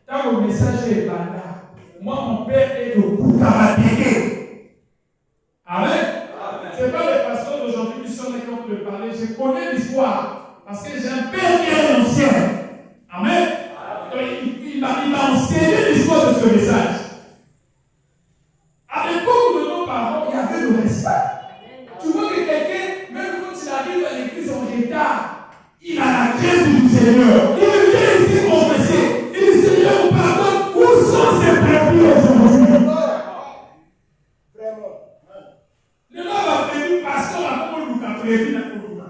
Quand le message est là, moi, mon père est de Koutamateke. Amen. Ce n'est pas les pasteurs d'aujourd'hui qui sont là qui ont pu le parler. Je connais l'histoire. Parce que j'ai un père qui est ancien. Amen. Donc, il m'a enseigné l'histoire de ce message. À l'époque de nos parents, il y avait le respect. Tu vois que quelqu'un, même quand il arrive à l'église en retard, il a la crainte du Seigneur. Il vient ici confesser. Il dit Seigneur, pardonne. Où sont ces brebis aujourd'hui? Le nom va venir pasteur à Koulouka, brebis à Koulouka.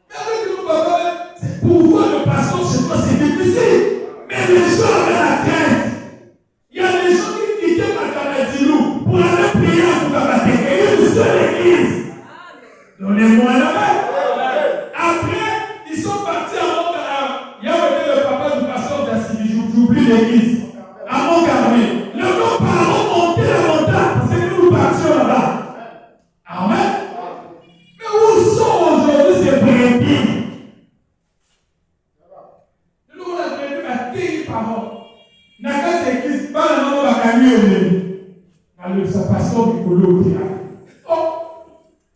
Mais avec nous, papa, c'est pour voir le pasteur chez toi, c'est difficile. Mais les gens avaient la crainte. Il y a des gens qui quittaient Makamadilou pour aller prier à Koukamateke. Une seule église. Donnez-moi la main. Après, ils sont partis à Montcarmel. Il y avait le papa du pasteur d'Assidi, j'oublie l'église. À Montcarmel. Nos parents montaient la montagne parce que nous partions là-bas. Amen. Mais où sont aujourd'hui ces brebis? Nous, on a prévu à tes parents. N'a église, pas la maman va gagner. Alors, ça passe au Piccolo. Oh!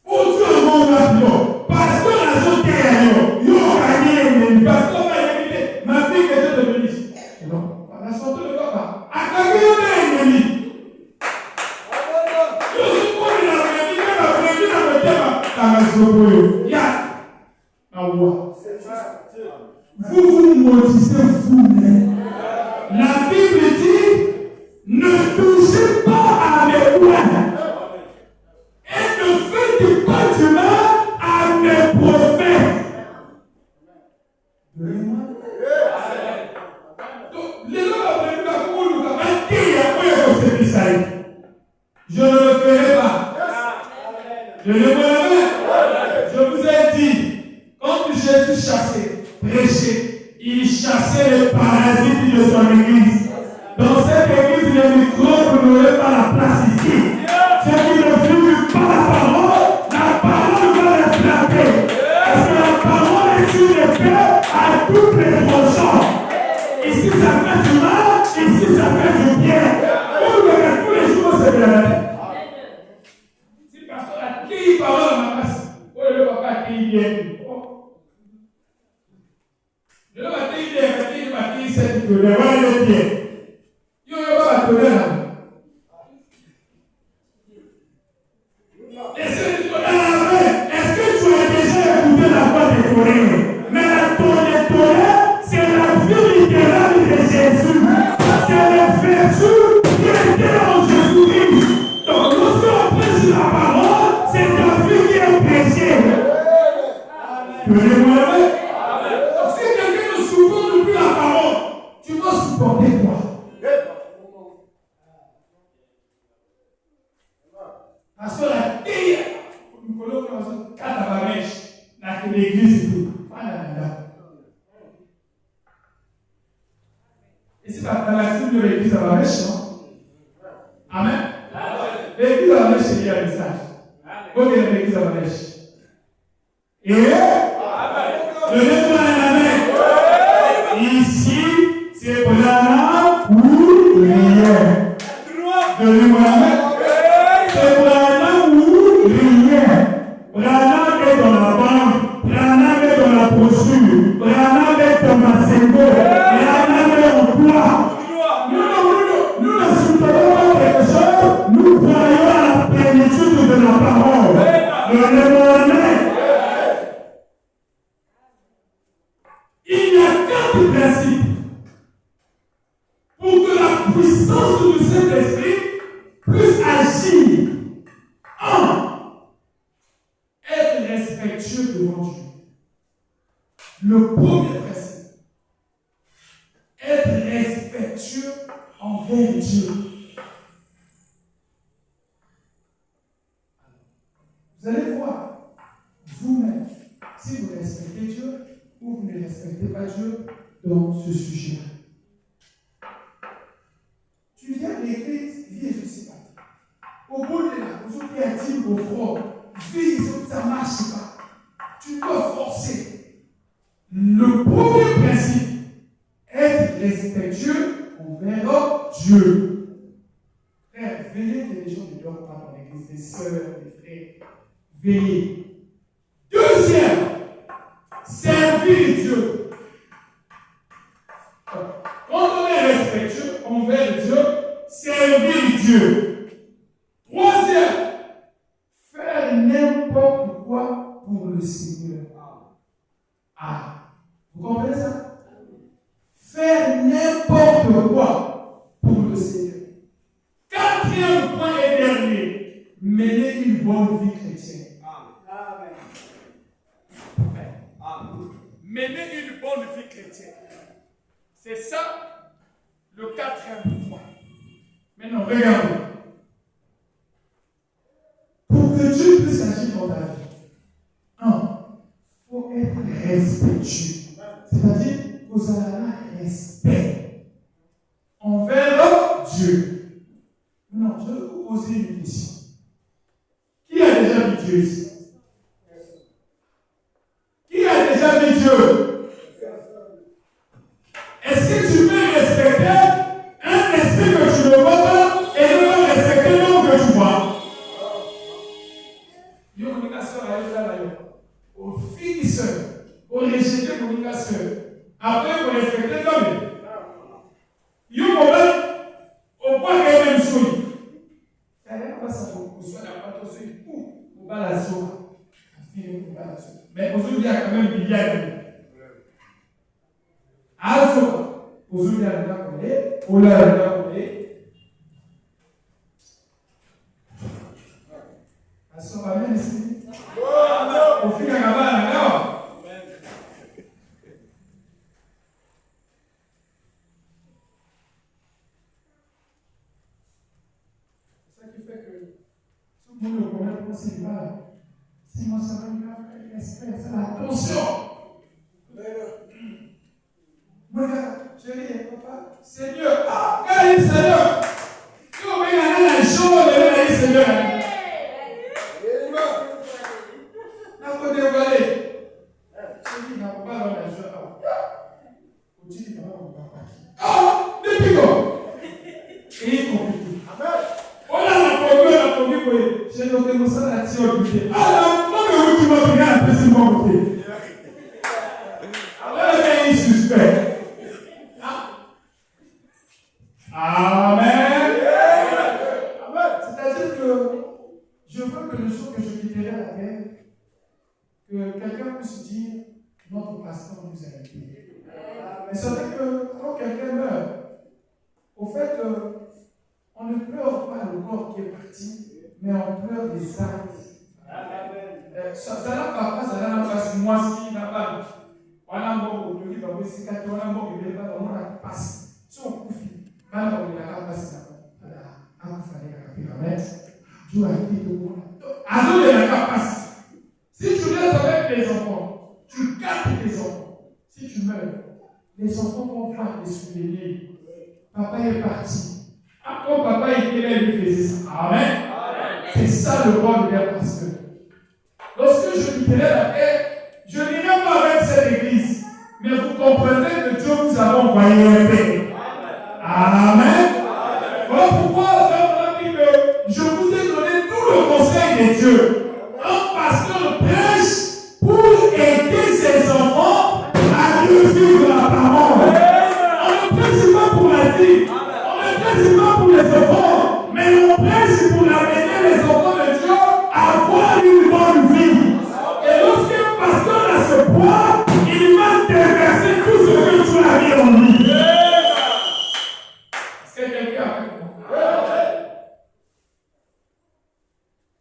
Où tu as mon avion? Pasteur a sauté à l'eau. Yo, gagné. Pasteur m'a invité. Ma fille était devenue ici. Non, on a sauté le papa. A gagné un ennemi. Je suis pour la prédire, la prédire, la prédire. La maison, ya. Vous maudissez vous-même. La Bible dit, ne touchez pas à mes lois. Et ne faites pas du mal à mes prophètes. Donc, les gens ont prévu la cour, nous avons dit, je ne le ferai pas. Je ne le ferai pas. Je vous ai dit, quand Jésus chassait, prêchait, il chassait les parasites de son église. Dans cette église, les microbes n'auraient pas la place ici. Ceux qui ne fluent pas la parole va les frapper. Parce que la parole est une épée à toutes les tranchants. Ici, ça fait du mal, ici, ça fait du bien. Tous les jours, c'est bien. Si le pasteur a qui parole à ma place, le papa a qui vient. Je vais bâtir cette colère. Voilà le pied. Yo, va la colère. Est-ce que tu as déjà écouté la voix des colères? Mais la colère, c'est la vie littérale de Jésus. C'est le vertu qui était en Jésus-Christ. Donc, lorsqu'on prêche la parole, c'est la vie qui est prêchée. Donnez-moi la main. Donc, si quelqu'un ne supporte plus la parole, tu vas supporter quoi? Parce que la tille, nous colloquons quatre avanèches, dans l'église et tout. Et c'est dans la cible de l'église avanèche, non? Amen. L'église avanèche, c'est lié à message. Donc, il y a l'église avanèche. Et donnez-moi la main. Ici, c'est Brana ou rien. Donnez-moi la main. C'est Brana ou rien. Brana est dans la banque. Brana est dans la brochure. Brana est dans ma symbole. Brana est en toi. Nous ne soutenons pas quelque chose. Nous croyons à la plénitude de la parole. Donnez-moi la main. Il y a 4 principes pour que la puissance du Saint-Esprit puisse agir. 1. Être respectueux devant Dieu. Le premier principe. Être respectueux envers Dieu. Vous allez voir vous-même si vous respectez Dieu ou vous ne respectez pas Dieu dans ce sujet-là. Tu viens à l'église, viens, je ne sais pas. Au bout de là, vous avez dit au front, vis, ça ne marche pas. Tu dois forcer. Le premier principe, être être respectueux envers Dieu. Frère, veillez que les gens ne dorment pas dans l'église, des sœurs, des frères. Veillez. Deuxième, servir Dieu. Quand on est respectueux envers Dieu, servir Dieu. Troisième, faire n'importe quoi pour le Seigneur. Ah, vous comprenez ça? Faire n'importe quoi pour le Seigneur. Quatrième point et dernier, mener une bonne vie chrétienne. Amen. Amen. Mener une bonne vie chrétienne. C'est ça le quatrième point. Maintenant, regardez. Pour que Dieu puisse agir dans ta vie, il faut être respectueux. C'est-à-dire, vous avez un respect envers Dieu. Non, je vais vous poser une question. Qui a déjà vu Dieu ici? Qui a déjà vu Dieu? Est-ce que tu peux respecter un esprit que tu ne vois pas et ne pas respecter l'homme que tu vois? Au finisseur, au rejeter communication. Après, vous respectez l'homme. Il y a un moment, au point qu'il y a même chose. Mais aujourd'hui, il y a quand même des milliards. Alors, aujourd'hui, il y a des gens au fil de la campagne, c'est ça qui fait que tout le monde connaît pour ces balles. Si moi, ça va me faire respect, c'est l'attention. Moi, je dis, papa, Seigneur, quel est le Seigneur? Tu vas me gagner la joie de le Seigneur. Amen. C'est-à-dire que je veux que le jour que je quitterai la terre, que quelqu'un puisse dire notre pasteur nous a aidés. Mais c'est vrai que quand quelqu'un meurt, au fait, on ne pleure pas le corps qui est parti, mais on pleure des actes. Ça n'a pas moi si n'a pas. On a un bon qui va vous cicatriser, on a un bon qui va vous passer. Si on coupe, on a un passer. Dieu a dit de moi. Azul est la capacité. Si tu restes avec les enfants, tu gardes les enfants. Si tu meurs, les enfants vont voir des souvenirs. Papa est parti. Quand papa était là, il faisait ça. Amen. C'est ça le rôle de pasteur. Lorsque je quitterai la terre, je n'irai pas avec cette église. Mais vous comprenez que Dieu vous a envoyé un père. Amen. Voilà pourquoi je vous ai donné tout le conseil de Dieu. Un pasteur prêche pour aider ses enfants à vivre la parole. On ne prêche pas pour la vie. On ne prêche pas pour les enfants. Mais on prêche pour amener les enfants de Dieu à avoir une bonne vie. Et lorsqu'un pasteur a ce poids, il va déverser tout ce que tu as mis en lui. Est-ce que quelqu'un a fait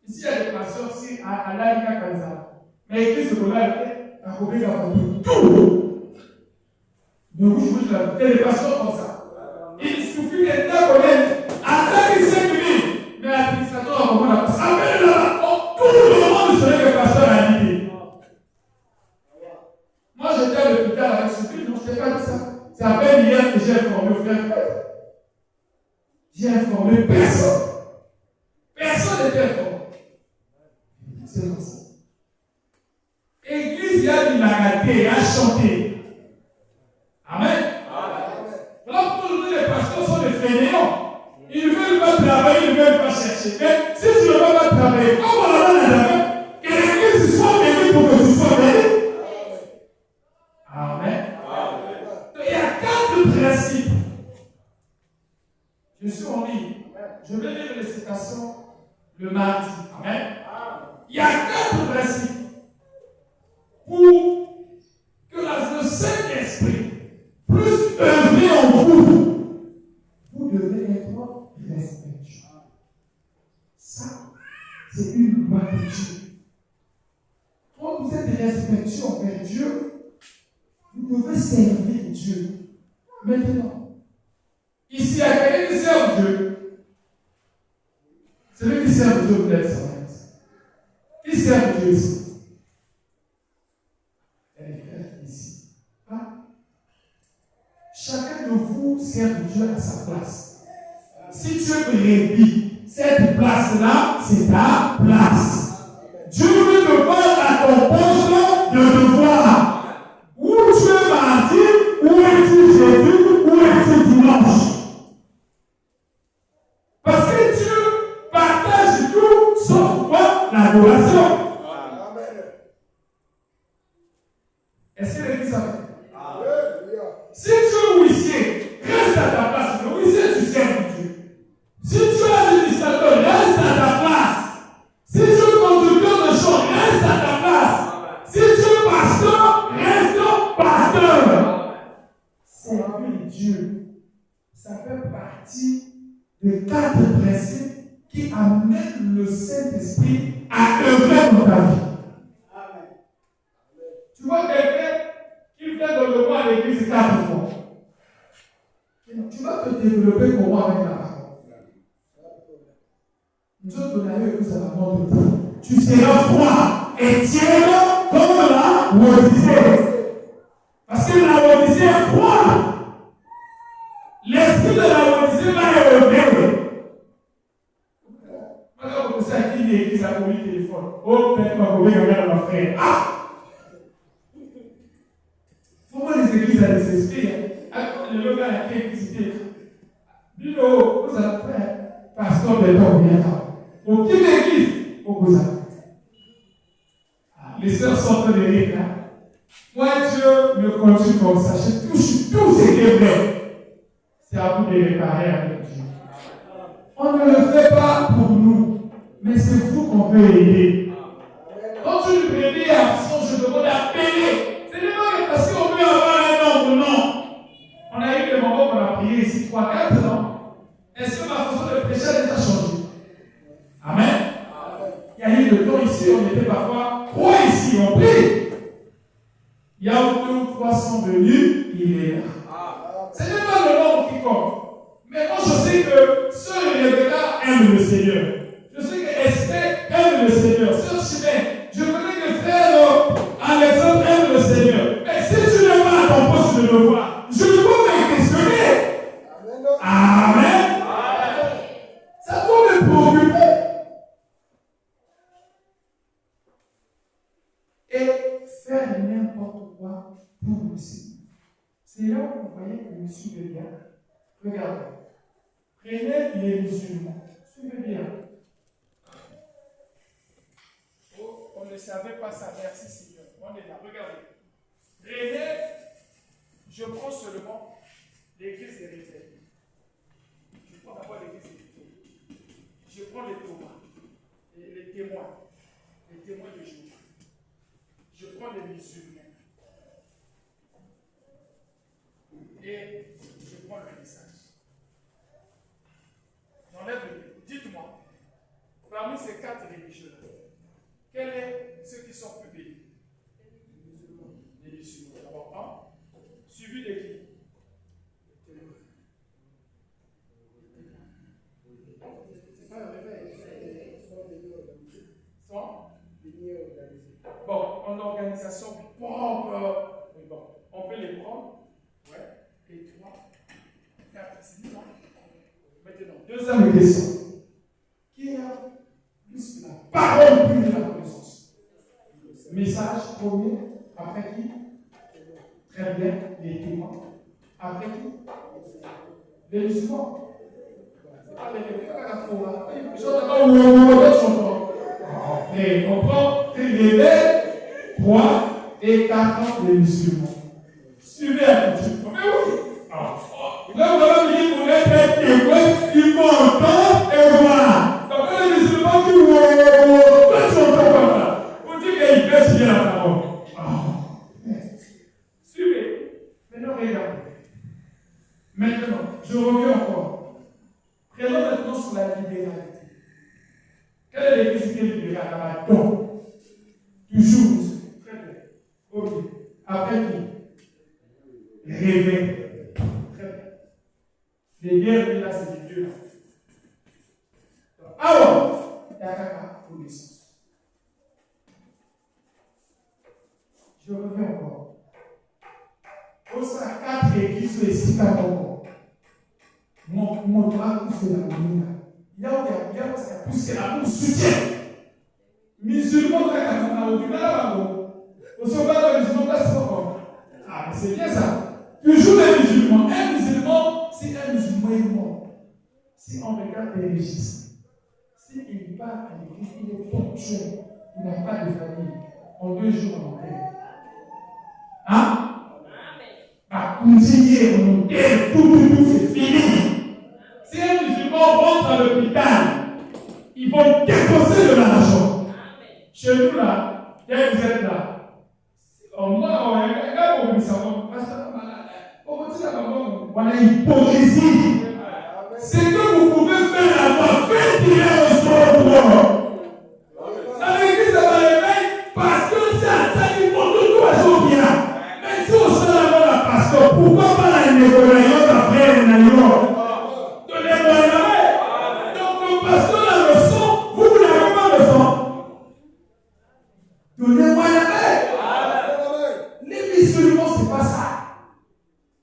ici, il y a des pasteurs aussi à l'Alika Kanza. Mais l'église de Bola, elle a coupé tout. Mais vous, je vous dis, des pasteurs comme ça. Il suffit d'être honnête. Attaque 5 000. Mais l'administrateur a compris la passe. Appelez là-bas. Tout le monde serait le pasteur à l'idée. Moi, j'étais à l'hôpital avec ce film, donc je n'ai pas dit ça. C'est à peine hier que j'ai informé frère. J'ai informé personne. Personne n'était informé. C'est comme ça. Église, il y a du lagaté, il y a chanté. Amen. principes. Je suis en ligne. Je vais lire les citations le mardi. Amen. Il y a 4 principes pour que le Saint-Esprit puisse œuvrer en vous. Vous devez être respectueux. Ça, c'est une loi de Dieu. Quand vous êtes respectueux envers Dieu, vous devez servir Dieu. Maintenant, ici, il y a quelqu'un qui sert Dieu. Celui qui sert Dieu, vous êtes sans. Qui sert Dieu ici? Elle est ici. Chacun de vous sert Dieu à sa place. Si tu es brebis, cette place-là, c'est ta place. Dieu veut te voir à ton poste de devoir. Où tu es mardi, où es-tu jeudi, où es-tu dimanche? Parce que Dieu partage tout sauf quoi? L'adoration. Est-ce que l'église a fait? Si tu es huissier, reste à ta place. Le huissier, tu sers Dieu. Si tu es administrateur, reste à ta place. Si tu es conducteur de chant, reste à ta place. Si tu es pasteur, reste pasteur. Servir Dieu, ça fait partie des 4 principes qui amènent le Saint-Esprit à œuvrer dans ta vie. Tu vois quelqu'un qui fait dans le mois à l'église 4 fois. Tu vas te développer comment avec la parole? Nous autres, on a eu que ça va prendre de temps. Tu seras froid et tiède comme la Odyssée. Parce que la Odyssée est froide. L'esprit de la Odyssée va élever. Maintenant, vous savez à qui l'église a commis le téléphone. Oh, peut-être ma commune regarde ma frère. Ah! Pourquoi les églises à des esprits? Le gars a été visité. Dis-le, vous avez fait pasteur de l'homme, bien là. Aucune église, vous avez. Les sœurs sont de rire. Moi, Dieu me conduit comme ça. Je touche tout ce qui est vrai. C'est à vous de réparer avec Dieu. On ne le fait pas pour nous, mais c'est vous qu'on veut aider. Quand une brebis est absente, je demande à payer. Ce n'est pas parce qu'on veut avoir un nombre, non. On a eu des moments qu'on a prié ici 3-4 ans. Est-ce que ma façon de prêcher a déjà changé? Amen. Il y a eu le temps ici, on était parfois 3 ici, on prie. Il y a 200 ou 300 venus, il est là. Ce n'est pas le nombre qui compte. Mais moi, je sais que Sœur Rebecca aime le Seigneur. Je sais que Esther aime le Seigneur. Sœur Chimène, je connais que frère Alexandre aime le Seigneur. Mais si tu n'es pas à ton poste de devoir, je ne peux me questionner. Amen. Ça doit me préoccuper. Et faire n'importe quoi pour le Seigneur. C'est là où vous voyez que je suis bien. Regardez. Prenez les musulmans. Suivez bien. Oh, on ne savait pas ça. Merci Seigneur. On est là. Regardez. Prenez. Je prends seulement l'église des référés. Je prends d'abord l'église des référés. Je prends les Thomas. Les témoins. Les témoins de Jéhovah. Je prends les musulmans. Et je prends le message. J'enlève le. Dites-moi, parmi ces 4 religieux-là, quels sont ceux qui sont plus bénis? Les musulmans. D'abord, 1, suivi de qui? C'est pas le réveil. Bon, en organisation propre. Bon, on peut les prendre. Ouais. Et 3, 4, c'est dit, non? Maintenant, deuxième question. Qui a plus la parole, plus de la connaissance? Message premier, après qui? Très bien, les témoins. Après qui? Les musulmans. C'est pas les on prend les 3 et 4 ans des musulmans. Suivez un petit peu. Mais oui. Maintenant, je reviens encore. Prenons maintenant sur la libéralité. Quelle est l'église qui est libérale là-bas? Donc, toujours, très bien. Ok. Après qui? Rêver. Très bien. Les guerres, là, c'est les deux. Alors, il y a caca, connaissance. Je reviens encore. Au sein 4 églises et 6 encore. Mon droit, c'est la monnaie. Il y a plus que l'amour soutien. Musulmans, quand on a au final, au sauvage, les musulmans, là, c'est pas comme. Ah, mais c'est bien ça. Toujours les musulmans. Un musulman, si un musulman est mort, si on regarde les registres, s'il part à l'église, il est ponctuel, il n'a pas de famille, en 2 jours en terre. Hein? À continuer, on terre, tout, c'est fini. Si un musulman rentre à l'hôpital, ils vont déposer de l'argent. Chez nous là, vous êtes là. Moi, on a hypocrisie. C'est que vous pouvez faire la voix, faites tirer au sort. Dans l'église, ça va réveiller parce que c'est à ça qu'il faut tout oiseau bien. Mais si on se la la pasteur, pourquoi pas la négociation après les naïons? Donnez-moi la main. Donc le pasteur a le sang, vous n'avez pas le sang. Donnez-moi la main. Les musulmans, c'est pas ça.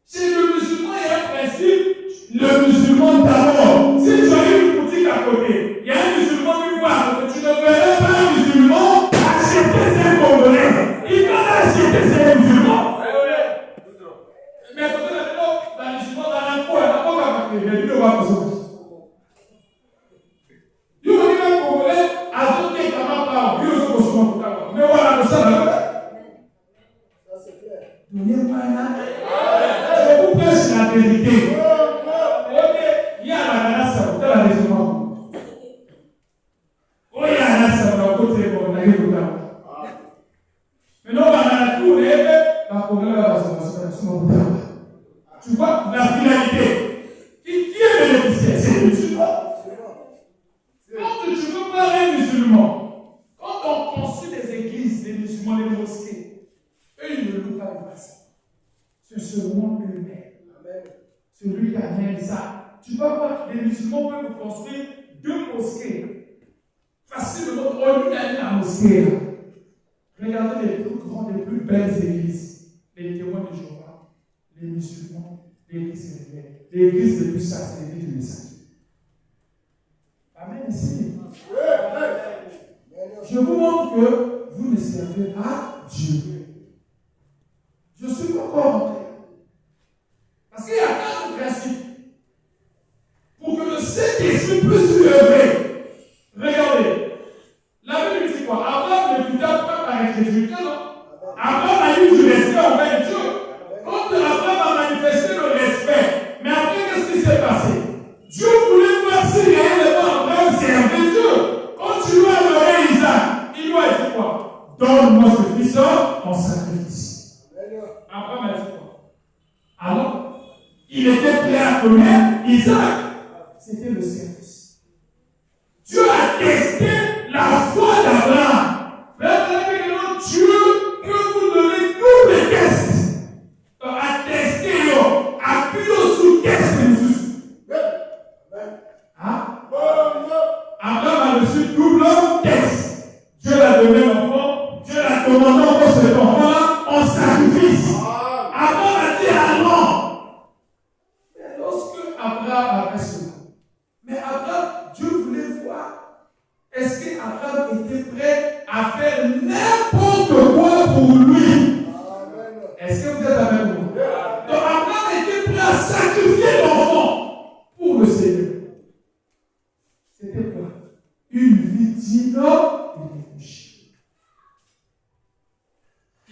Chez le musulman, il y a un principe. Le musulman d'abord. Si tu as une boutique à côté, il y a un musulman qui voit que tu ne verrais pas un musulman acheter ses Congolais. Il va acheter ses musulmans. Mais à côté de la musulman dans la foi, il n'a pas qu'à mais il ne va pas besoin. Il va dire un Congolais, à ce qui est comment pas, il va se poser. Mais voilà, ça va. Donnez-moi un. Je vous prêche la vérité. Il y a la menace à côté de la raison. Il y a la menace à côté de la raison. Mais non, la tour est la problème de la raison. Tu vois la finalité. Qui est bénéficiaire? C'est le musulman. Quand tu veux voir un musulman, quand on construit des églises, des musulmans, des mosquées, eux, ils ne louent pas les personnes. C'est seulement eux-mêmes. Celui qui a bien ça. Tu vas voir que les musulmans peuvent construire 2 mosquées. Facilement, au lieu d'aller à la mosquée. Regardez les plus grandes, les plus belles églises. Les témoins de Jéhovah, les musulmans, l'église révélée. L'église de plus sainte, c'est l'église du message. Amen. Ici. Je vous montre que vous ne servez pas Dieu. Je suis encore entré. Parce qu'il y a 4 principes. Pour que le Saint-Esprit puisse lui œuvrer. Regardez. La Bible dit quoi? Abraham ne quitta pas par incrédulité, non? Abraham a eu du respect envers Dieu. Quand Abraham a manifesté le respect, mais après, qu'est-ce qui s'est passé? Dieu voulait voir si réellement Abraham servait Dieu. Quand tu lui as donné Isaac, il lui a dit quoi? Donne-moi ce fils en sacrifice. Abraham a dit quoi? Alors, il était prêt à donner Isaac. C'était le service. Dieu a testé la foi d'Abraham. Maintenant, Dieu peut vous donner tous les tests. A testé, appuyez sur test de Jésus. Abraham a reçu double test. Dieu l'a donné l'enfant. Dieu l'a commandé encore cet enfant-là en sacrifice. Abraham a dit alors. Mais lorsque Abraham a fait cela, mais Abraham, Dieu voulait voir. Est-ce qu'Abraham était prêt à faire n'importe quoi pour lui? Est-ce que vous êtes avec moi? Donc Abraham était prêt à sacrifier l'enfant pour le Seigneur. C'était quoi? Une vie digne de réfugié.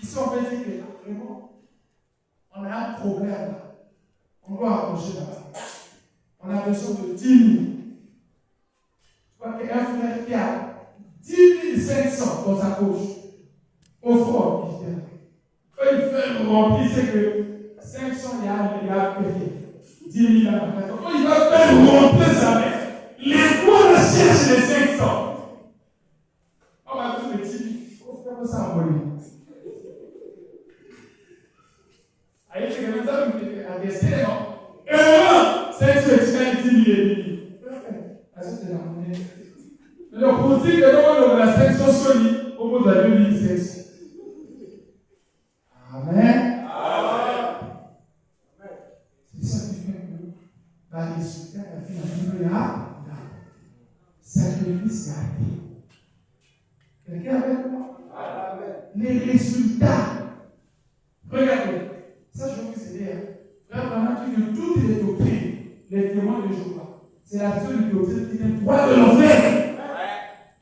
Ici, on peut dire que vraiment, on a un problème. On doit approcher là-bas. On a besoin de 10 000. Tu vois qu'un frère qui a 10 500 dans sa poche, au front, il vient. Quand il fait remplir, c'est que 500, il y a payé. 10 000 à 14 ans. Il va faire rentrer sa mère. Les doigts la cherchent les 500. On va tous les petits. On va faire ça en voler. Aí chega no exame, a terceira, c'est ce que tu as dit, le politique de la section solide, au bout de la 2016. Amen. C'est ça qui fait que la résultat a fait un peu sacrifice gardé. Quelqu'un avec moi? Les résultats. Regardez. Ça, je vais vous aider. Frère Branham dit que toutes les doctrines, les témoins de Jéhovah, c'est la seule doctrine qui est droit de l'enfer.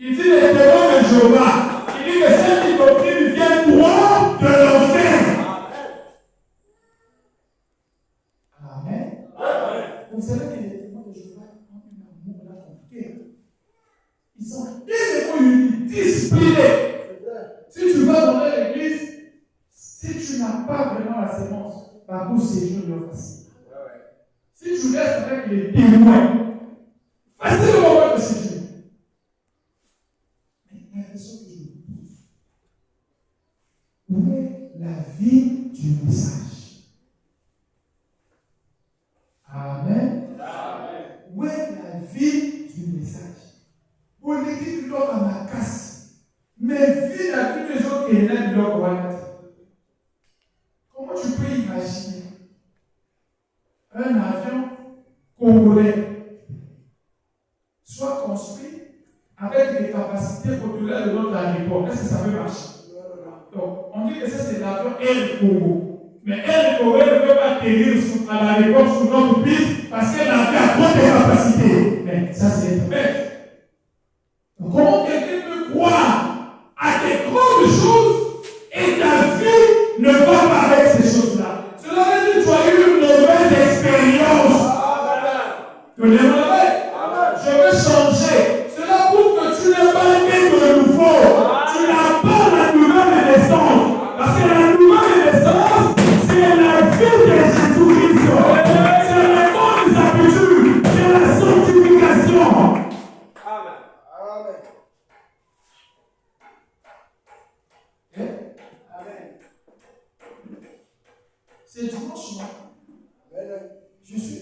Il dit les témoins de Jéhovah. Il dit que cette doctrine vient droit de l'enfer. Amen. Vous savez que les témoins de Jéhovah ont un amour là compliqué. Ils sont tellement unis, disciplinés. Si tu vas dans l'église, si tu n'as pas vraiment la sémence, par où ces jours sont faciles. Si tu restes avec les témoins, facilement voir que c'est Dieu. Mais la question que je me pose, où est la vie du message? Amen. Où est la vie du message? Pour l'église du Lord à ma casse, mais vie la vie des autres qui est là du Lord à comment tu peux imaginer un avion congolais soit construit avec des capacités populaires de notre aéroport? Est-ce que ça peut marcher? Donc, on dit que ça c'est l'avion Air Congo. Mais Air Congo ne peut pas atterrir à l'aéroport sur notre piste parce que l'avion a trop de capacités. Mais ça c'est être bête. Donc, comment quelqu'un peut croire à des grandes choses et ta vie ne va pas avec ces choses-là? Cela veut dire que tu as eu une mauvaise expérience. Je veux changer. Cela prouve que tu n'es pas né de nouveau. Tu n'as pas la nouvelle naissance. Parce que la nouvelle naissance, c'est la vie de Jésus-Christ. C'est les bonnes habitudes. C'est la sanctification. Amen. C'est dimanche, non?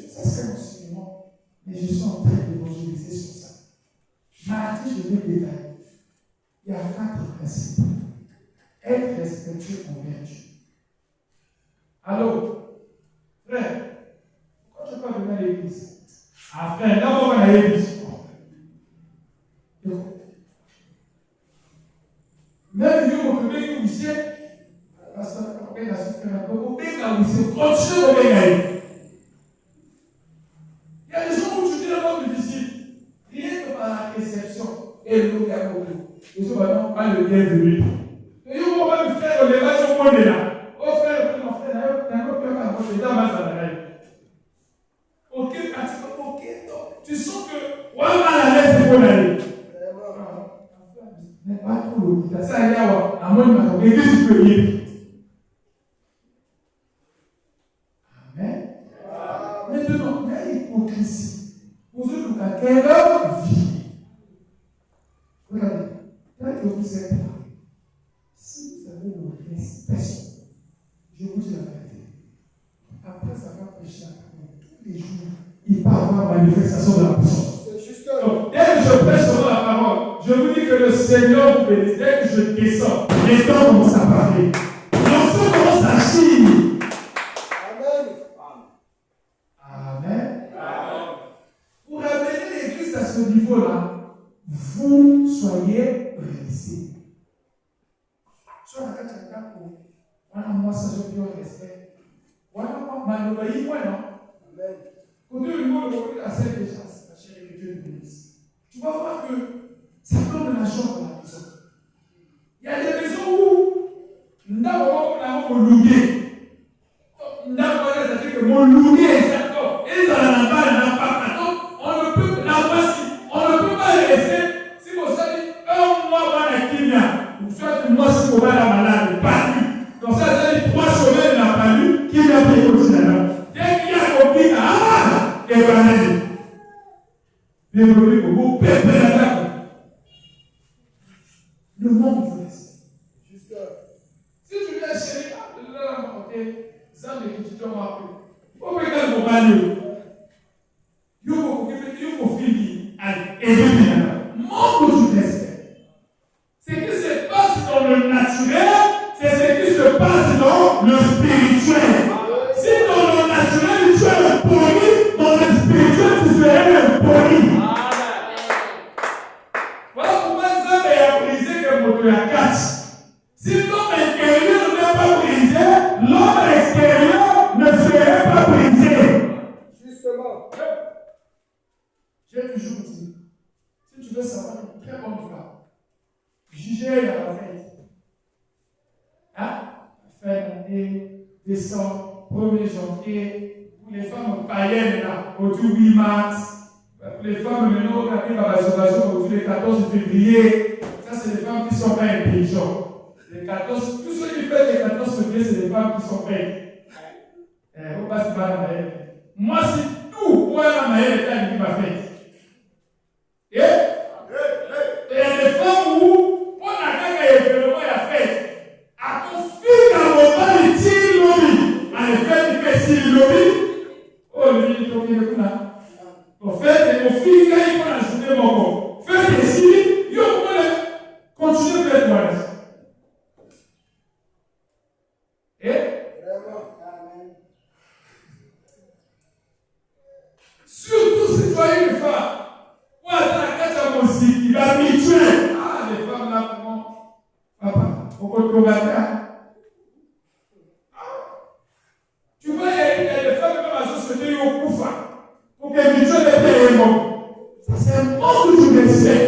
Ça c'est mon enseignement, mais je suis en train d'évangéliser sur ça. Mardi, je vais détailler. Il y a 4 principes. Être respectueux envers Dieu. Alors, frère, pourquoi je ne peux pas venir à l'église? Ah, frère, là, on va à l'église. Même Dieu, on peut bien initier. Parce qu'on a souffert un peu. On peut bien initier. Continuez au bien. Il y a des gens où tu dis la mort difficile. Rien que par la réception. Et le gars, ils sont vraiment pas le bienvenu. Et ils vont même faire le débat sur mon là. Oh frère, mon frère, il y a un autre qui a voté dans ma salle. Ok, tu sens que, ouais, mal à l'aise, c'est bon aller. Mais pas trop le ça y est, à moi, il m'a dit, qu'est-ce que tu peux dire? Amen. Maintenant, il y a l'hypocrisie. Vous êtes quelle vie? Regardez, quand vous êtes là, si vous avez le respect, je vous dis la vérité. Après ça va prêcher à tous les jours, il va avoir manifestation de la puissance. Donc, dès que je prêche sur la parole, je vous dis que le Seigneur vous bénisse. Dès que je descends, les gens commencent à parler. L'enfant commence à chier. Amen. Pour amener l'église à ce niveau-là, vous soyez blessés. Soit la carte voilà, moi, ça, je veux respect. Voilà, moi, malheureusement, moi, non. Amen. Quand Dieu nous montre à cette déjà, ma chérie, que Dieu nous bénisse. Tu vas voir que ça donne de la joie dans la maison. Il y a des maisons où nous avons loué. Nous avons dit que mon loué est d'accord. Et dans la balle, on ne peut pas rester. Si vous savez, un mois dans la Kenya, ou soit moi, si vous avez la malade, pas lu. Donc ça, c'est 3 semaines, n'a pas lu, qui n'a pas écouté là. Dès qu'il y a compris, évangile. Développer beaucoup, peuple la table. Le monde vous laisse. Si tu viens chez lui, ça me dit tu m'as appris. Pourquoi il m'a dit? Il faut finir à aider. Manque de respect. Ce qui se passe dans le naturel, c'est ce qui se passe dans le spirituel. Si dans le naturel tu es impoli, dans le spirituel tu serais impoli. Voilà pourquoi Dieu a brisé que mon a casse. Si l'homme intérieur n'est pas brisé, l'homme extérieur ne serait pas brisé. Justement. J'ai toujours dit, si tu veux savoir une très bonne femme, jugez la fête. Hein? La fête décembre, 1er janvier, pour les femmes païennes, là, autour du 8 mars. Pour les femmes, maintenant, regardez la masturbation autour du 14 février. Ça, c'est les femmes qui ne sont pas intelligentes. Les 14, tous ceux qui fêtent les 14 février, c'est des femmes qui sont belles. On passe par la maille. Moi, c'est tout pour la maille qui m'a fait. Et les femmes où, pour la gagne événement, il a fait. À ton fils, à mon mari, il tire l'obi. À l'effet, il fait si l'obi. Oh, lui, il tombe le coup là. En fait, mon fils, quand il va la journée, mon corps. Faites des signes, il va continuer de faire moi. Surtout si tu as une femme, ou à la carte à mon site, il va habituer. Ah, les femmes là, comment? Papa, au côté de tu vois, il y a des femmes qui ont la société au Koufa. Pour qu'elles habituent les paiements. Ça, c'est un manque de respect.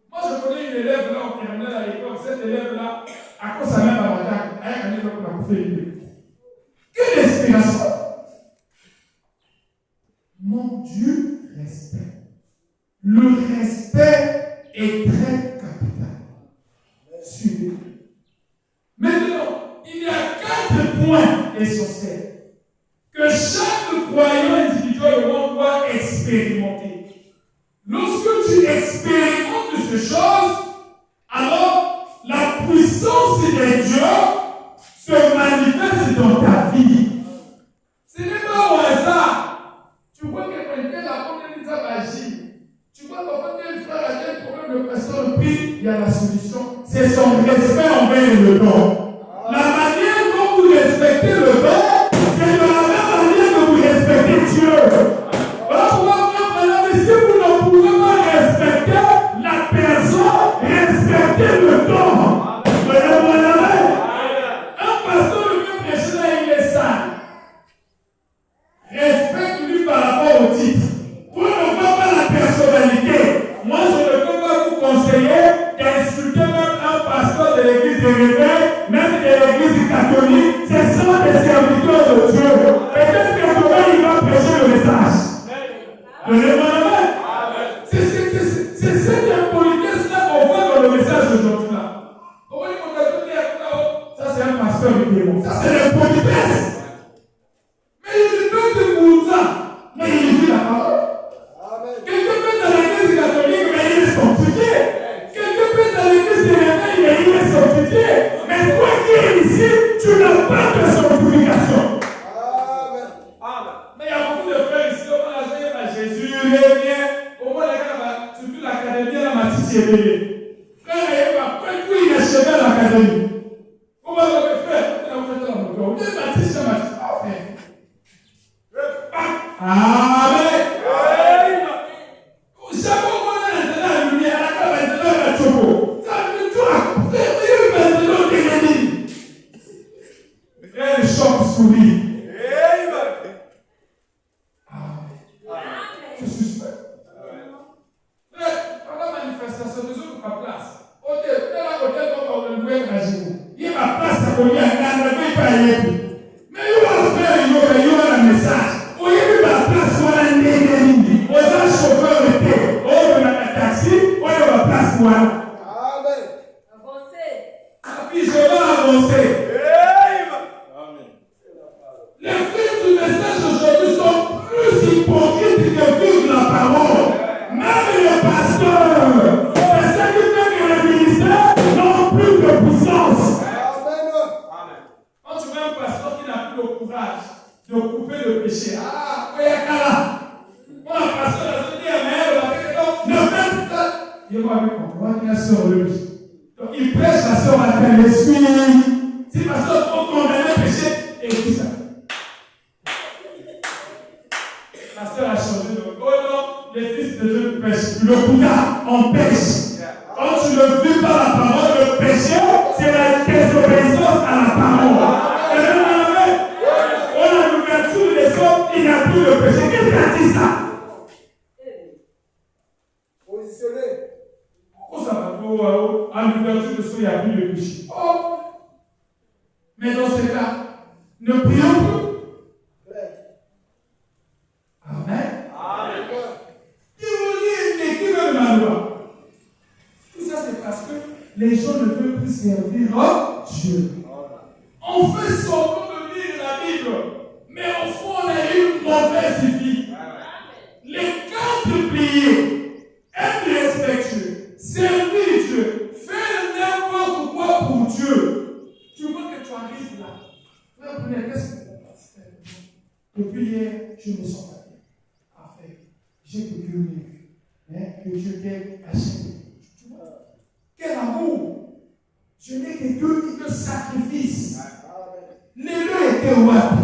Moi, je connais une élève là, on terminait à l'école. Cette élève là, à cause de sa mère, elle a dit qu'on a fait une. Quelle inspiration! Mon Dieu, respect. Le respect est très capital. Suivez. Maintenant, il y a 4 points essentiels que chaque croyant individuellement doit expérimenter. Lorsque tu expérimentes ces choses, alors la puissance de Dieu se manifeste dans ta vie. Ce n'est pas au hasard. Tu vois que quelqu'un a apporté sa magie. Tu vois qu'en fait, un frère a un problème de personne prie, il y a la solution. C'est son respect envers le don. La manière dont vous respectez le don, c'est de la même manière que vous respectez Dieu. Voilà pourquoi, madame, si vous ne pouvez pas respecter la personne, respectez le don. Un pasteur vient prêcher là, il est sale. Respecte-lui par rapport au titre. Toi ne vois pas la personnalité. Moi, je ne peux pas vous conseiller d'insulter même un pasteur de l'église de réveil, même de l'église catholique. C'est ça des serviteurs de Dieu. Peut-être que demain, il va prêcher le message. Donnez-moi la c'est cette impolitesse-là qu'on voit dans le message d'aujourd'hui. Ça, c'est un pasteur du démon. Ça, c'est l'impolitesse. Mais il peut te montrer. Mais il dit la parole. Quelqu'un peut être dans l'église catholique, mais il est sanctifié. Quelqu'un peut être dans l'église de réveil, mais il est sanctifié. Mais toi qui es ici, tu n'as pas de sanctification. Mais il y a beaucoup de frères ici, on a dit à Jésus, il est bien. Au moins, les gars, surtout l'académie, la Matisse est belle. Frère, il est chemin à l'académie. Comment on peut faire? On est Matisse, la Matisse. Amen. Jamais on a maintenant la lumière, maintenant la choco. Ça veut dire toi, c'est maintenant des ennemis. Elle choque souris. C'est suspect. Pendant la manifestation, nous sommes à place. Il y a ma place à combien? Il n'y a pas de mais il va faire un message. Il y a ma place. hypocrites de vivre la parole. Même les pasteurs, c'est ce qui fait que les ministères n'ont plus de puissance. Quand tu vois un pasteur qui n'a plus le courage de couper le péché, quand un pasteur a dit, ne faites pas. Il va comprendre qu'il a sur lui. Donc il prêche la sœur à laquelle je suis. Si le pasteur condamne le péché, écoute ça. La sœur a changé de oh non, les fils de Dieu pêchent. Le Bouddha en pêche. Quand tu ne vis pas la parole, le péché, c'est la désobéissance à la parole. Et même on a l'ouverture des hommes, il n'y a plus de péché. Qu'est-ce qui a dit ça? Positionné. Pourquoi ça va pour à l'ouverture de soi, il n'y a plus de péché? Oh! Mais dans ce cas, ne prions plus. Amen. Amen. Qui vous dit et qui veut ma loi? Tout ça, c'est parce que les gens ne veulent plus servir Dieu. On fait semblant de lire la Bible, mais au fond, on a une mauvaise vie. Les quatre prières, être respectueux, servir Dieu, faire n'importe quoi pour Dieu. Tu vois que tu arrives là. Qu'est-ce que tu passes? Depuis hier, je me sens pas bien. Enfin, j'ai que Dieu que Dieu t'aide à chaque jour. Tu vois? Quel amour! Je n'ai que Dieu qui te sacrifice. Les deux étaient wapi.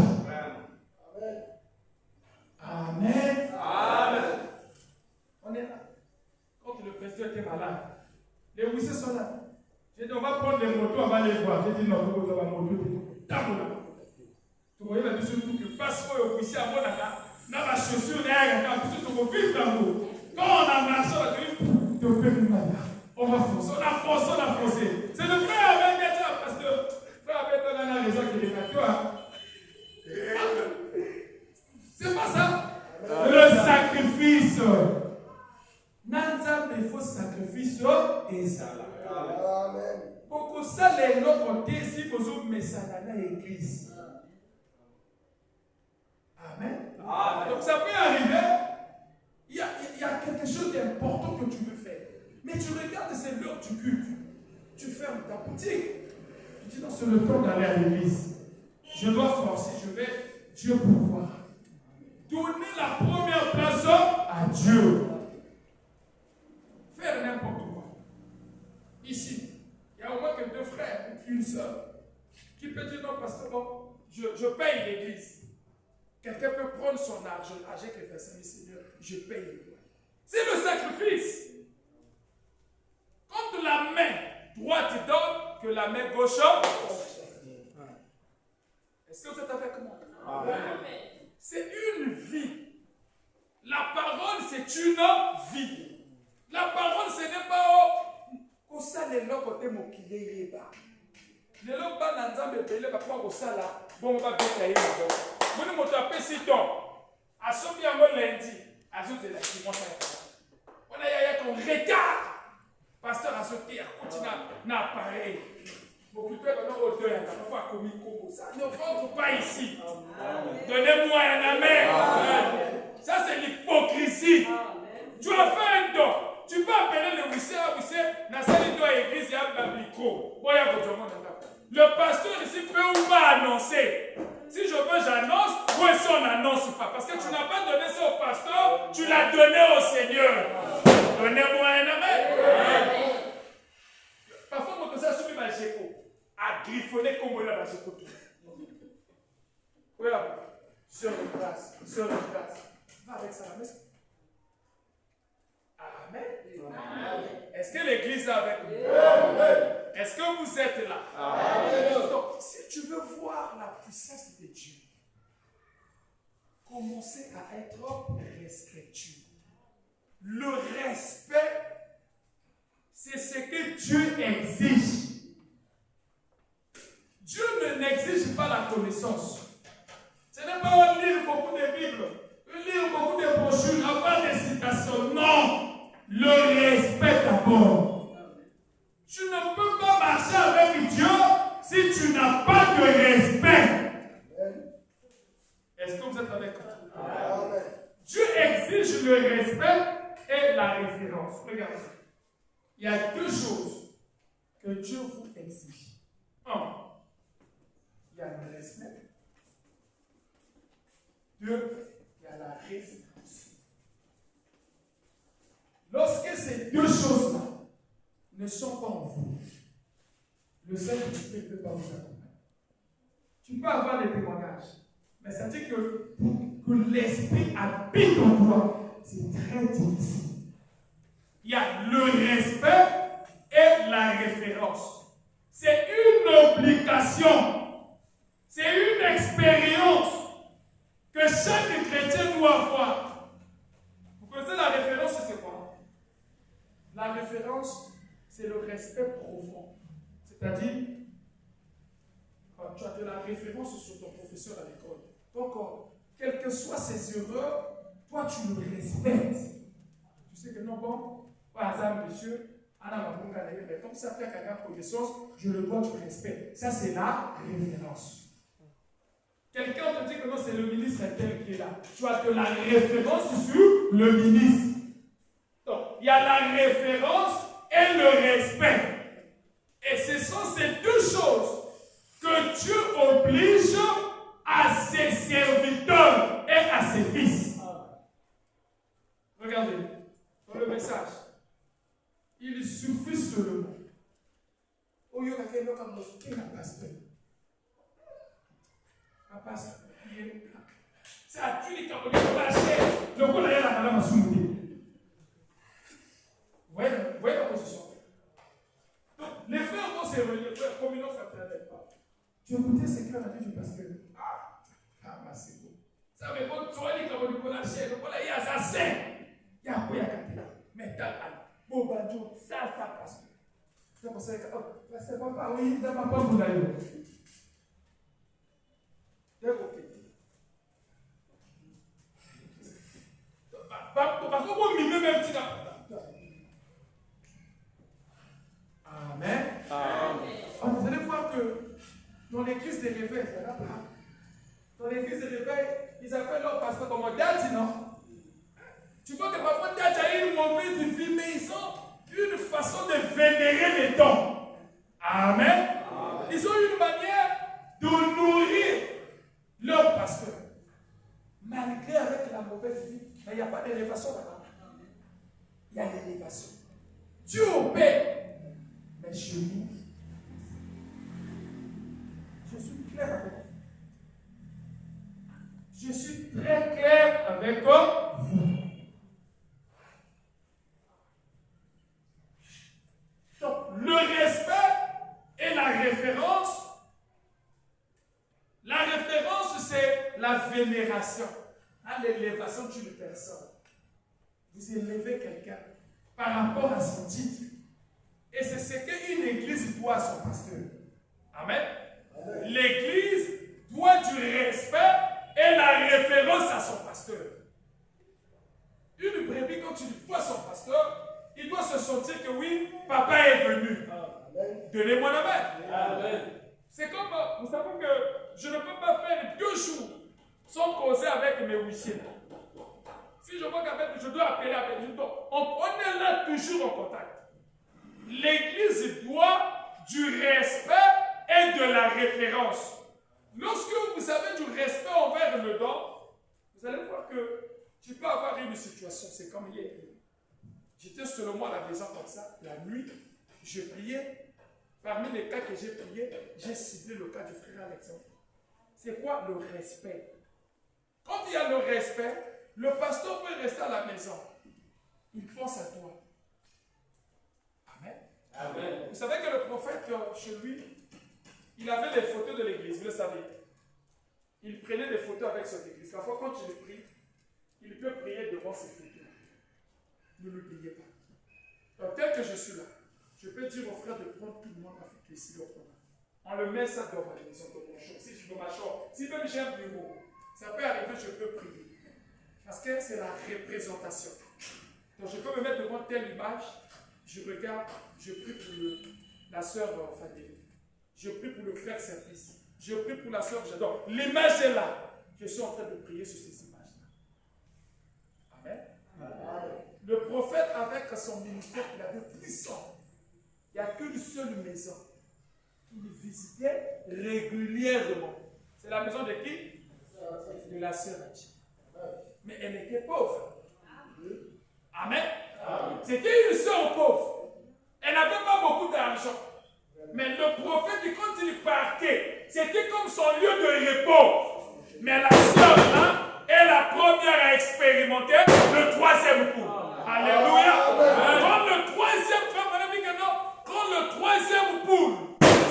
Amen. Amen. On est là. Quand le président était malade, les Wissés sont là. J'ai dit, on va prendre des motos, on va les voir. J'ai dit, non, on va prendre des motos. Tu voyais la mission tout que passe au Wissé à mon attaque. Dans ma chaussure, on va vivre l'amour. Quand on a marché, on a dit, tu peux nous malade. On va foncer, on a foncé. C'est le frère avec Gatia, parce que le frère avec on a raison qu'il est à toi. C'est pas ça. Le sacrifice. Nanzam, il faut sacrifice et ça. Amen. Pour que ça, les gens côté, si vous avez message dans l'église. Amen. Amen. Donc ça peut arriver. Il y a quelque chose d'important que tu veux faire. Mais tu regardes, c'est l'heure du culte. Tu fermes ta boutique. Tu dis non, c'est le temps d'aller à l'église. Je dois forcer, je vais Dieu pouvoir. Donner la première place à Dieu. Faire n'importe quoi. Ici, il y a au moins que deux frères, une sœur, qui peut dire non, pasteur, bon, je paye l'église. Quelqu'un peut prendre son argent qu'il fait ça, mais Seigneur, je paye l'église. C'est le sacrifice. Quand la main droite donne, que la main gauche. Est-ce que vous êtes avec moi? Amen. C'est une vie. La parole, c'est une vie. La parole, ce n'est pas au ça les lots côté mon qui est là. Les lots pas dans Zambé belé pas au ça là. Bon on va bétailler là. Vous nous montrez si ton. À ce bien moi lundi, à ce de la qui monte. On a y a qu'on retard. Pasteur a sauté, a continué à appareil. M'occuper de nos deux, il faut commis comme ça. Ne rentre pas ici. Donnez-moi un amen. Ça, c'est l'hypocrisie. Tu as fait un don. Tu peux appeler le Wissé, dans cette église, il y a un micro. Le pasteur ici peut ou pas annoncer. Si je veux, j'annonce, ou si on n'annonce pas. Parce que tu n'as pas donné ça au pasteur, tu l'as donné au Seigneur. Donnez-moi un amen. Parfois, quand ça subit ma géco, à griffonner comme on a ma géco. Oui, sur le grâce. Va avec ça, la messe. Amen. Amen. Est-ce que l'église est avec nous? Est-ce que vous êtes là? Amen. Donc, si tu veux voir la puissance de Dieu, commencez à être respectueux. Le respect, c'est ce que Dieu exige. Dieu n'exige pas la connaissance. Ce n'est pas lire beaucoup de Bibles, lire beaucoup de brochures, avoir des citations. Non! Le respect d'abord. Tu ne peux pas marcher avec Dieu si tu n'as pas de respect. Est-ce que vous êtes avec moi? oblige le respect et la référence. Regardez. Il y a deux choses que Dieu vous exige. Un, il y a le respect. Deux, il y a la référence. Lorsque ces deux choses-là ne sont pas en vous, le Saint-Esprit ne peut pas vous accompagner. Tu peux avoir des témoignages, mais ça dit que l'Esprit habite en toi, c'est très difficile. Il y a le respect et la référence. C'est une obligation, c'est une expérience que chaque chrétien doit avoir. Vous connaissez la référence, c'est quoi? La référence, c'est le respect profond. C'est-à-dire, tu as de la référence sur ton professeur à l'école. Donc, quelles que soient ses erreurs, toi, tu le respectes. Tu sais que non, bon, par exemple, monsieur, mais comme ça fait quelqu'un connaissance, je le dois du respect. Ça, c'est la référence. Quelqu'un te dit que non, c'est le ministre tel qui est là. Tu as de la référence sur le ministre. Donc, il y a la référence et le respect. Et ce sont ces deux choses que Dieu oblige à ses serviteurs et à ses fils. Regardez, dans le message, il suffit seulement. C'est à Dieu qui a donné la chair. Le coup, là, il y a la madame à soumoudé. Vous voyez la position. Donc, les frères vont se réunir, frères, communion fraternelle. Tu écoutais ce qu'il a dit du pasteur. C'est beau. Ça veut dire que tu vois, il y a la chair. Donc, là, il y a sa scène. Il y a quoi, il y a là. Mais t'as bon, banjo, ça passe. C'est pour ça que, c'est papa, oui, c'est papa, vous l'avez. Amen. Vous allez voir que dans l'église des réveils, dans l'église des réveils, ils appellent leur pasteur comme Daddy, non? Tu vois que parfois Daddy a une mauvaise vie, mais ils ont une façon de vénérer les dons. Amen. Ils ont une manière de nourrir leur pasteur. Malgré avec la mauvaise vie, mais il n'y a pas d'élévation là-bas. Il y a l'élévation. Dieu opère. Mais chez nous, je suis clair avec vous. Je suis très clair avec vous. Donc, le respect et la référence. La référence, c'est la vénération. L'élévation d'une personne. Vous élevez quelqu'un par rapport à son titre. Et c'est ce qu'une église doit à son pasteur. Amen. L'église doit du respect et la référence à son pasteur. Une brebis, quand tu vois son pasteur, il doit se sentir que oui, papa est venu. Donnez-moi la main. C'est comme, vous savez que je ne peux pas faire 2 jours sans causer avec mes huissiers. Si je vois qu'avec, je dois appeler avec lui. Donc, on est là toujours en contact. L'église doit du respect et de la référence. Lorsque vous avez du respect envers le don, vous allez voir que tu peux avoir une situation. C'est comme hier. J'étais seulement à la maison comme ça, la nuit, je priais. Parmi les cas que j'ai priés, j'ai ciblé le cas du frère Alexandre. C'est quoi le respect? Quand il y a le respect, le pasteur peut rester à la maison. Il pense à toi. Amen. Amen. Vous savez que le prophète, chez lui, il avait des photos de l'église, vous le savez. Il prenait des photos avec cette église. Parfois, quand il prie, il peut prier devant ces photos. Ne l'oubliez pas. Donc, tel que je suis là, je peux dire aux frères de prendre tout le monde avec ici au programme. On le met ça dans ma maison, dans mon champ. Si je veux ma chambre, si même j'ai un bureau, ça peut arriver, je peux prier. Parce que c'est la représentation. Donc je peux me mettre devant telle image, je regarde, je prie pour la sœur Fadé. Je prie pour le frère Service. Je prie pour la sœur J'adore. L'image est là. Je suis en train de prier sur ces images-là. Amen. Le prophète, avec son ministère, il avait puissant. Il n'y a qu'une seule maison qu'il visitait régulièrement. C'est la maison de qui? De la sœur Hachi. Mais elle était pauvre. Amen. C'était une sœur pauvre. Elle n'avait pas beaucoup d'argent. Mais le prophète, quand il partait, c'était comme son lieu de repos. Mais la sœur là est la première à expérimenter le troisième coup. Alléluia. Quand le troisième poule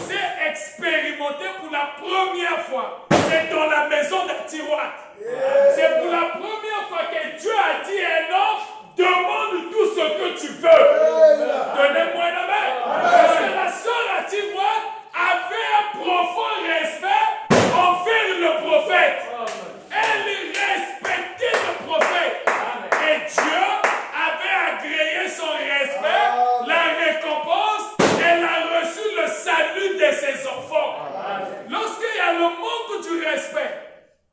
s'est expérimenté pour la première fois, c'est dans la maison de tiroir. C'est pour la première fois que Dieu a dit à un homme, demande tout ce que tu veux. Donnez-moi un amen. Parce que la sœur à tiroir avait un profond respect envers le prophète. Elle respectait le prophète. Et Dieu avait agréé son respect, la récompense, elle a reçu le salut de ses enfants. Lorsqu'il y a le manque du respect,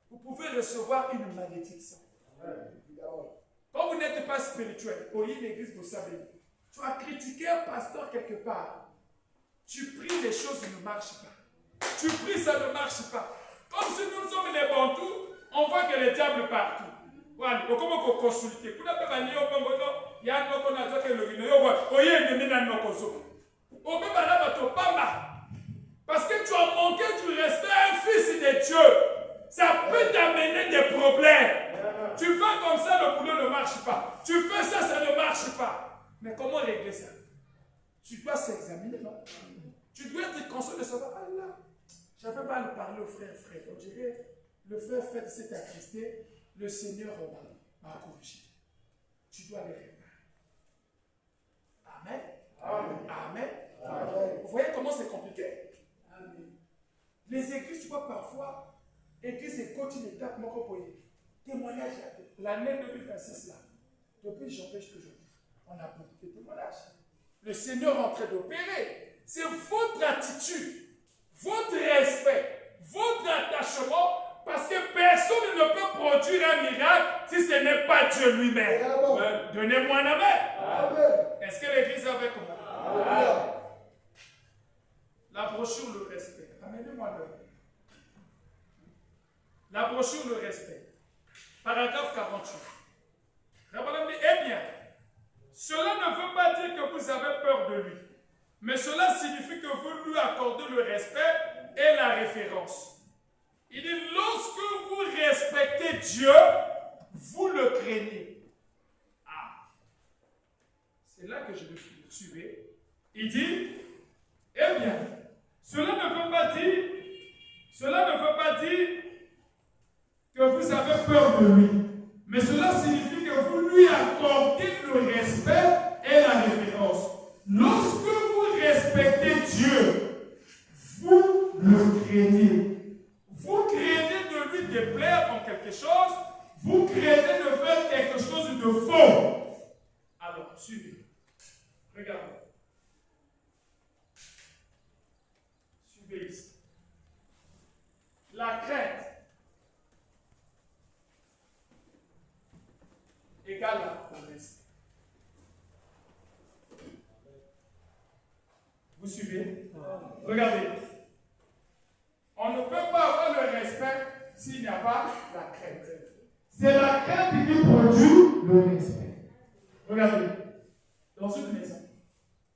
vous pouvez recevoir une malédiction. Quand vous n'êtes pas spirituel, au lit l'église, vous savez, tu as critiqué un pasteur quelque part. Tu pries, les choses ne marchent pas. Tu pries, ça ne marche pas. Comme si nous sommes des bantous, on voit que les diables partout. Voilà, comment on consulte? Il y a un peu parce que tu as manqué du respect à un fils de Dieu. Ça peut t'amener des problèmes. Tu fais comme ça, le boulot ne marche pas. Tu fais ça, ça ne marche pas. Mais comment régler ça? Tu dois s'examiner, non? Tu dois être conscient de savoir, ah là, je n'avais pas à le parler au frère. On dirait, le frère s'est attristé, le Seigneur m'a corrigé. Tu dois les réparer. Amen. Amen. Amen. Vous voyez comment c'est compliqué? Amen. Les églises, tu vois, parfois, église et coach une étape, mon copain. Témoignage, l'année 2026 là, depuis janvier jusqu'à aujourd'hui, on a beaucoup de témoignages. Le Seigneur est en train d'opérer. C'est votre attitude, votre respect, votre attachement, parce que personne ne peut produire un miracle si ce n'est pas Dieu lui-même. Donnez-moi un amen. Est-ce que l'église est avec moi? La brochure, le respect. Amenez-moi le. La brochure, le respect. Paragraphe 48. Rabbanan dit, eh bien, cela ne veut pas dire que vous avez peur de lui, mais cela signifie que vous lui accordez le respect et la référence. Il dit, lorsque vous respectez Dieu, vous le craignez. Ah, c'est là que je le suivais. Il dit, eh bien, cela ne veut pas dire que vous avez peur de lui, mais cela signifie que vous lui accordez le respect et la référence. Lorsque vous respectez Dieu, vous le craignez. Vous craignez de lui déplaire en quelque chose, vous craignez de faire quelque chose de faux. Alors, suivez. Regardez. Suivez ici. La crainte égale au respect. Vous suivez? Regardez. On ne peut pas avoir le respect s'il n'y a pas la crainte. C'est la crainte qui produit le respect. Regardez. Dans une maison,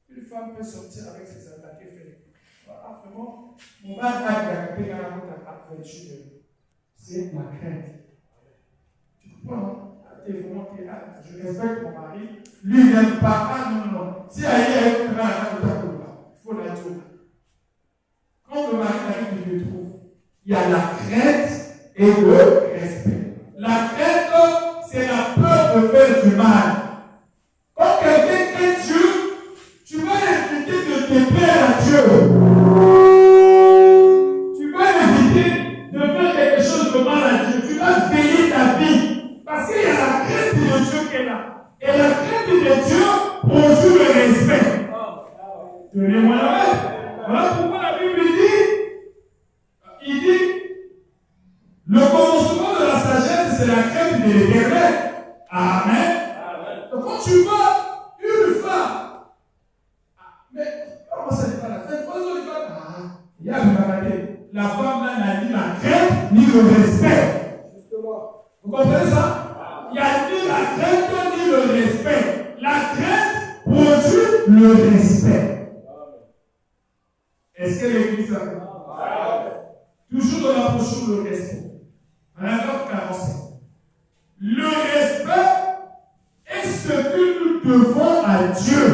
une femme peut sortir avec ses attaques et faire. Ah, vraiment, on va attaquer la route. C'est la crainte. Tu comprends? Je respecte mon mari, lui il n'aime pas. Ah non. Si elle est il faut la trouver. Quand le mari arrive, il le trouve. Il y a la crainte et le respect. La crainte, c'est la peur de faire du mal. Quand quelqu'un craint Dieu, tu vas éviter de te plaire à Dieu. Tu vas éviter de faire quelque chose de mal à Dieu. Tu vas veiller ta vie. Parce qu'il y a la crainte de Dieu qui est là. Et la crainte de Dieu produit le respect. Donnez-moi la main. Voilà pourquoi la Bible dit, le commencement de la sagesse, c'est la crainte de l'Éternel. Amen. Donc quand tu vois une femme. Mais comment ça n'est pas la fête? Il y a la femme n'a ni la crainte ni le respect. Justement. Vous comprenez ça? Il n'y a ni la crainte ni le respect. La crainte produit le respect. Est-ce que l'Église a fait? Toujours dans la posture le respect. Paragraphe 45. Le respect est ce que nous devons à Dieu.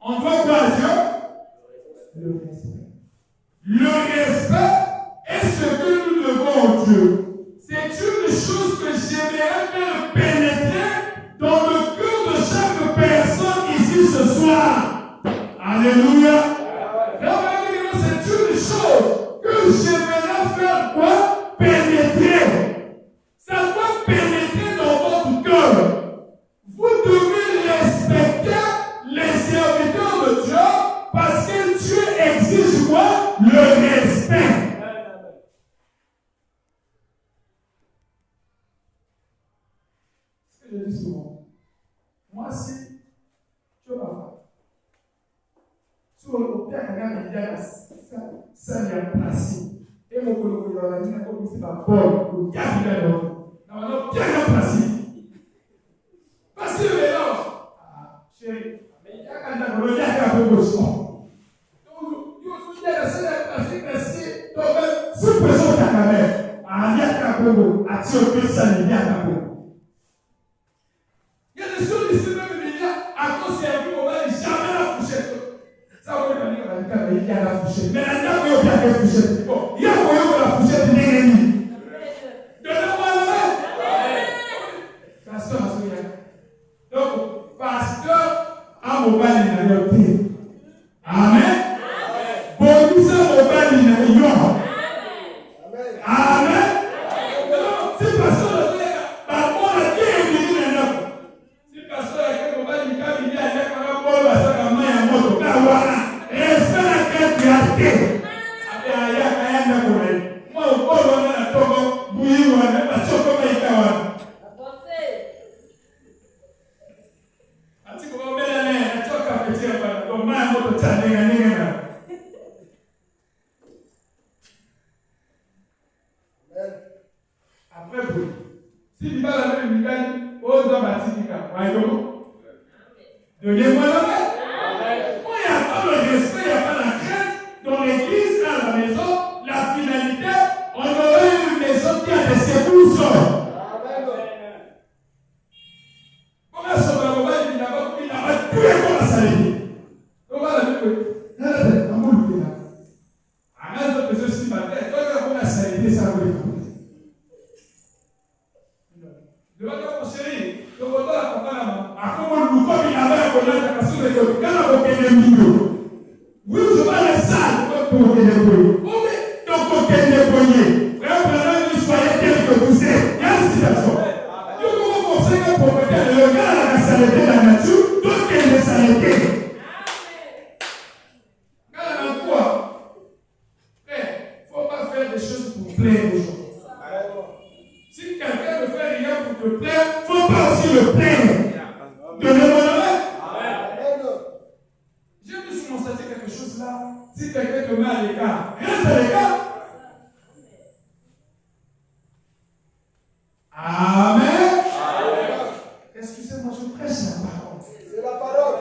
On doit quoi à Dieu? Le respect. Le respect est ce que nous devons à Dieu. C'est une chose que j'aimerais faire pénétrer dans le cœur de chaque personne ici ce soir. Alléluia. C'est une chose que j'aimerais faire quoi? Pénétrer. Ça doit pénétrer dans votre cœur. Vous devez respecter les serviteurs de Dieu parce que Dieu exige quoi? Le respect. Ce que je dis souvent, moi si tu vas faire, sur le père il y a ça il y a placé. Et mon collègue il va dire comme c'est la bonne, il y a bien non, bien placé. Parce que là, chérie, il y a quand même le gars qui a beaucoup de sang. Si personne n'a qu'à faire, il y a qu'à faire, action que ça n'est pas qu'à faire. Il y a des choses ici même, il y a à cause de on va jamais la fourchette. Ça va dire qu'il y a la fourchette. Mais il y a bien la fourchette. Bon, il y a la fourchette de l'ennemi. Donnez-moi la main. Pasteur, donc, pasteur, à mon bal, il a été. Amen. Bon, ça, mon bal, il a été. Amen. Si pasteur, par rapport à qui est venu maintenant. Si pasteur, il y a un il y a un bon, il y a un moto, il y a un moto, reste la créativité. Moi, au bord, on a un togo, bouillir, on a un choco, mais il y a un. Après, si tu vas la même Migani, ose dans Batika, donnez-moi la main. Moi, il n'y a pas le respect, il n'y a pas la crainte. Dans l'église, dans la maison, la finalité, on aurait une maison qui a des secousses. Comment ça va, on va dire, il a tout les corps à s'alléger. On va la dire, on va le faire. Arrête de faire ceci, ma tête. Toi, on va s'alléger, ça va le faire. Le bagage, mon chéri, le voto la campagne, à comment nous comme il avait un collègue à passer de l'autre, quand on a aucun milieu. Oui, je vais aller sale, pour aucun déployer. Oh, mais, donc aucun déployer. Frère, pendant que vous soyez tel que vous êtes, il y a une situation. Donc, comment vous pensez que pour peut-être le gars a s'arrêter la nature, donc il est s'arrêter. Quand on a quoi? Frère, il ne faut pas faire des choses pour plaire aux gens. Si quelqu'un ne fait rien pour te plaire, il ne faut pas aussi le plaire. Donnez-moi la main. J'ai vu sur mon statut quelque chose là. Si quelqu'un te met à l'écart, reste à l'écart. Amen. Excusez-moi, je prêche la parole. C'est la parole.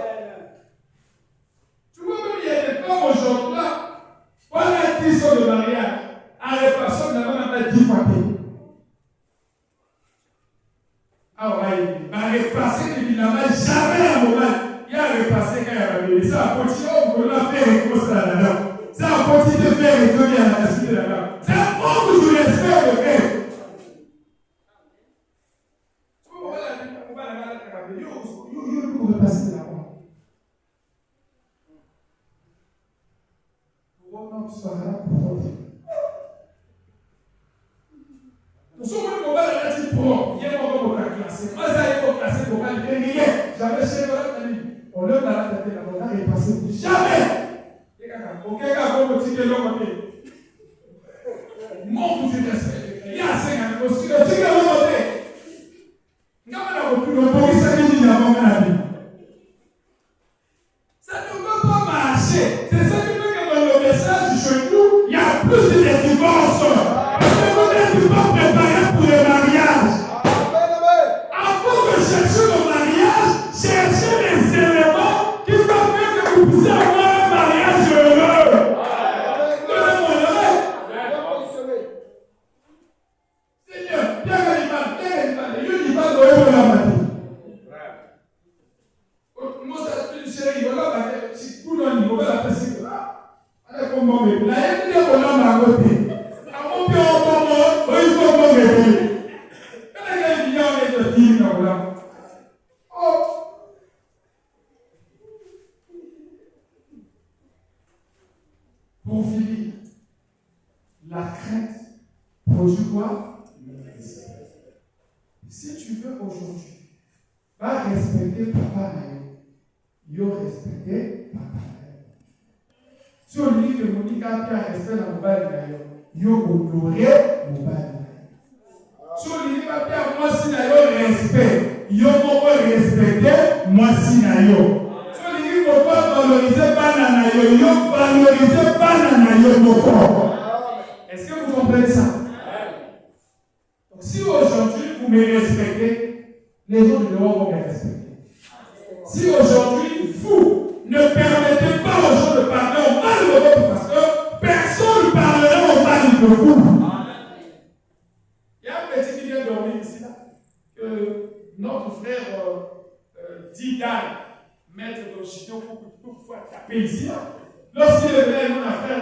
Tu vois, même il y a des femmes aujourd'hui là, pendant 10 ans de mariage, à la personne n'a même pas 10 fois payé. Ah ouais, il va repasser évidemment jamais un moment. Il a repassé quand il a réveillé. Ça a continué, on l'a fait réponse là-dedans. Ça a continué de faire retourner à la suite là-dedans. C'est un manque de respect de fait. On va la mettre à la caméra. Yo, repasser là-bas. Pour qu'on soit là pour vous. Nous sommes on va la mettre pour. Il y a un moment où on va classer. Moi, ça y est, on va classer pour aller gagner. J'avais chez moi, on lève la tête là, on a repassé. Jamais! Ok, gars, on va tirer l'homme côté. Mon Dieu, il y a 5 ans, on va tirer l'homme côté. Nous avons plus de police à dire avant la vie. Si tu veux aujourd'hui, pas respecter papa, yo respecter papa. Si on dit que Monique a respect dans mon bal, yo honorer mon bal. Si on dit que moi si yo respect, yo respecter moi si yo. Si on dit que valoriser banana yo valoriser banana yo. Est-ce que vous comprenez ça? Donc si aujourd'hui vous me respectez, les autres vont me respecter. Si aujourd'hui vous ne permettez pas aux gens de parler au mal de votre pasteur, personne ne parlera au mal de vous. Il y a un petit qui vient dormir ici, là, que notre frère Didan, maître de Chito, pour pouvoir taper ici. Là. Lorsqu'il est venu, mon frère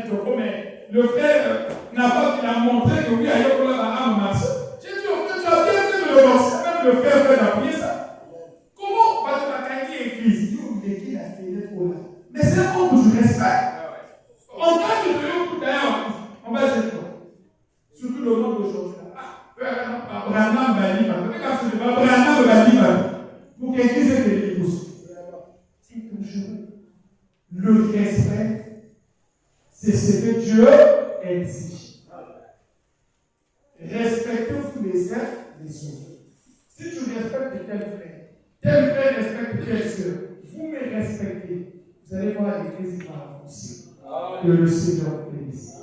dit mais le frère n'a pas montré que oui, ailleurs pour la âme marche. J'ai dit au frère, tu as bien fait de le lancer, même le frère fait d'appuyer ça. Comment va te la église? L'église a fait pour là. Mais c'est un homme que je respecte. On va te donner coup d'ailleurs, on va dire quoi? Surtout le nom d'aujourd'hui. Abraham Baliba. Abraham Baliba. Pour qu'église ait des épouses. C'est toujours le respect. C'est ce que Dieu exige. Respectez-vous les uns les autres. Si tu respectes tel frère respecte telle soeur, vous me respectez, vous allez voir l'église qui va avancer. Que le Seigneur bénisse.